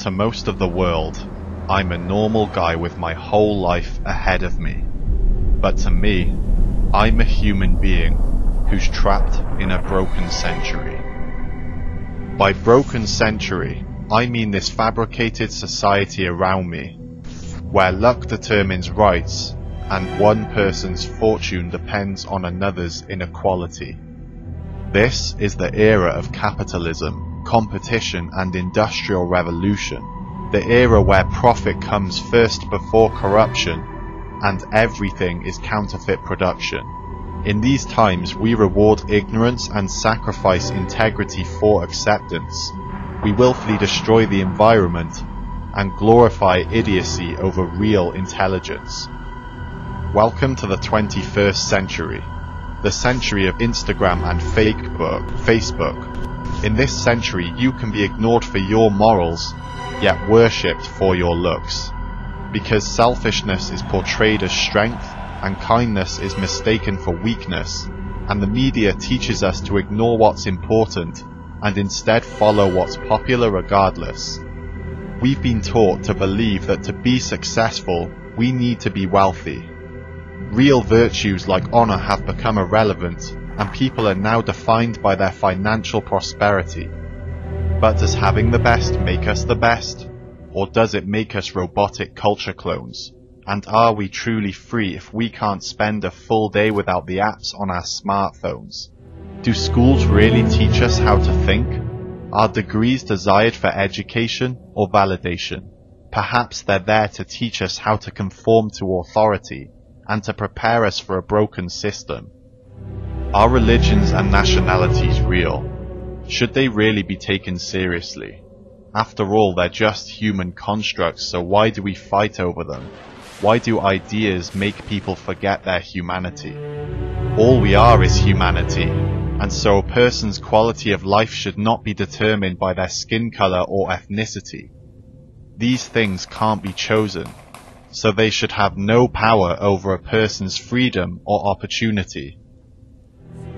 To most of the world, I'm a normal guy with my whole life ahead of me. But to me, I'm a human being who's trapped in a broken century. By broken century, I mean this fabricated society around me, where luck determines rights and one person's fortune depends on another's inequality. This is the era of capitalism, competition and industrial revolution, the era where profit comes first before corruption and everything is counterfeit production. In these times we reward ignorance and sacrifice integrity for acceptance. We willfully destroy the environment and glorify idiocy over real intelligence. Welcome to the 21st century, the century of Instagram and Facebook. In this century you can be ignored for your morals, yet worshipped for your looks. Because selfishness is portrayed as strength, and kindness is mistaken for weakness, and the media teaches us to ignore what's important, and instead follow what's popular regardless. We've been taught to believe that to be successful, we need to be wealthy. Real virtues like honor have become irrelevant, and people are now defined by their financial prosperity. But does having the best make us the best? Or does it make us robotic culture clones? And are we truly free if we can't spend a full day without the apps on our smartphones? Do schools really teach us how to think? Are degrees desired for education or validation? Perhaps they're there to teach us how to conform to authority and to prepare us for a broken system. Are religions and nationalities real? Should they really be taken seriously? After all, they're just human constructs, so why do we fight over them? Why do ideas make people forget their humanity? All we are is humanity, and so a person's quality of life should not be determined by their skin color or ethnicity. These things can't be chosen, so they should have no power over a person's freedom or opportunity.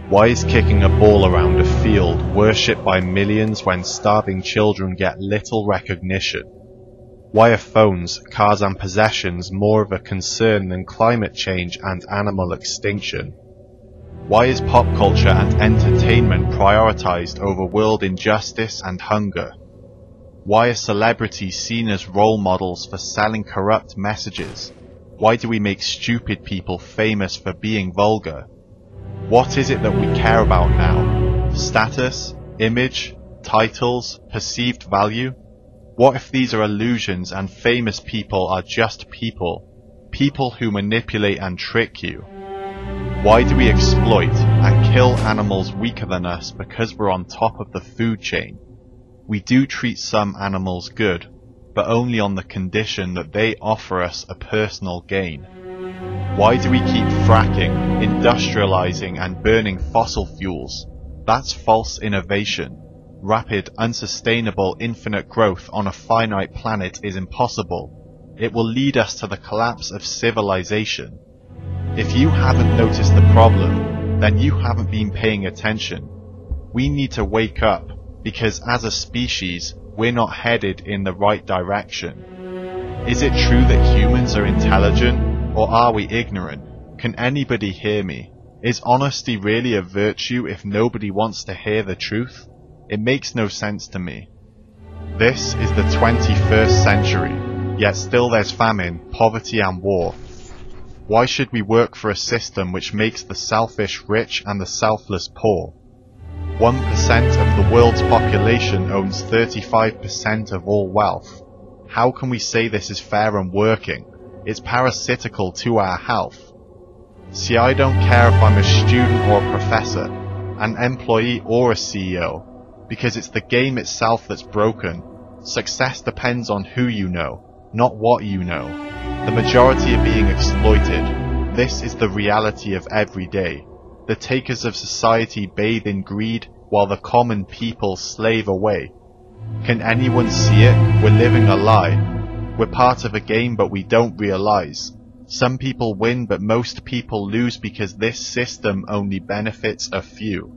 Why is kicking a ball around a field worshipped by millions when starving children get little recognition? Why are phones, cars and possessions more of a concern than climate change and animal extinction? Why is pop culture and entertainment prioritized over world injustice and hunger? Why are celebrities seen as role models for selling corrupt messages? Why do we make stupid people famous for being vulgar? What is it that we care about now? Status, image, titles, perceived value? What if these are illusions and famous people are just people? People who manipulate and trick you? Why do we exploit and kill animals weaker than us because we're on top of the food chain? We do treat some animals good, but only on the condition that they offer us a personal gain. Why do we keep fracking, industrializing and burning fossil fuels? That's false innovation. Rapid, unsustainable, infinite growth on a finite planet is impossible. It will lead us to the collapse of civilization. If you haven't noticed the problem, then you haven't been paying attention. We need to wake up, because as a species, we're not headed in the right direction. Is it true that humans are intelligent? Or are we ignorant? Can anybody hear me? Is honesty really a virtue if nobody wants to hear the truth? It makes no sense to me. This is the 21st century, yet still there's famine, poverty and war. Why should we work for a system which makes the selfish rich and the selfless poor? 1% of the world's population owns 35% of all wealth. How can we say this is fair and working? It's parasitical to our health. See, I don't care if I'm a student or a professor, an employee or a CEO, because it's the game itself that's broken. Success depends on who you know, not what you know. The majority are being exploited. This is the reality of every day. The takers of society bathe in greed, while the common people slave away. Can anyone see it? We're living a lie. We're part of a game, but we don't realize. Some people win, but most people lose because this system only benefits a few.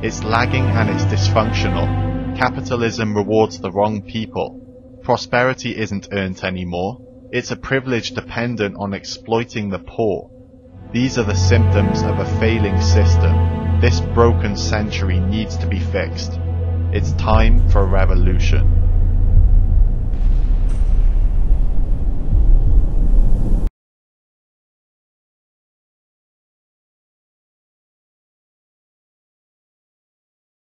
It's lagging and it's dysfunctional. Capitalism rewards the wrong people. Prosperity isn't earned anymore. It's a privilege dependent on exploiting the poor. These are the symptoms of a failing system. This broken century needs to be fixed. It's time for a revolution.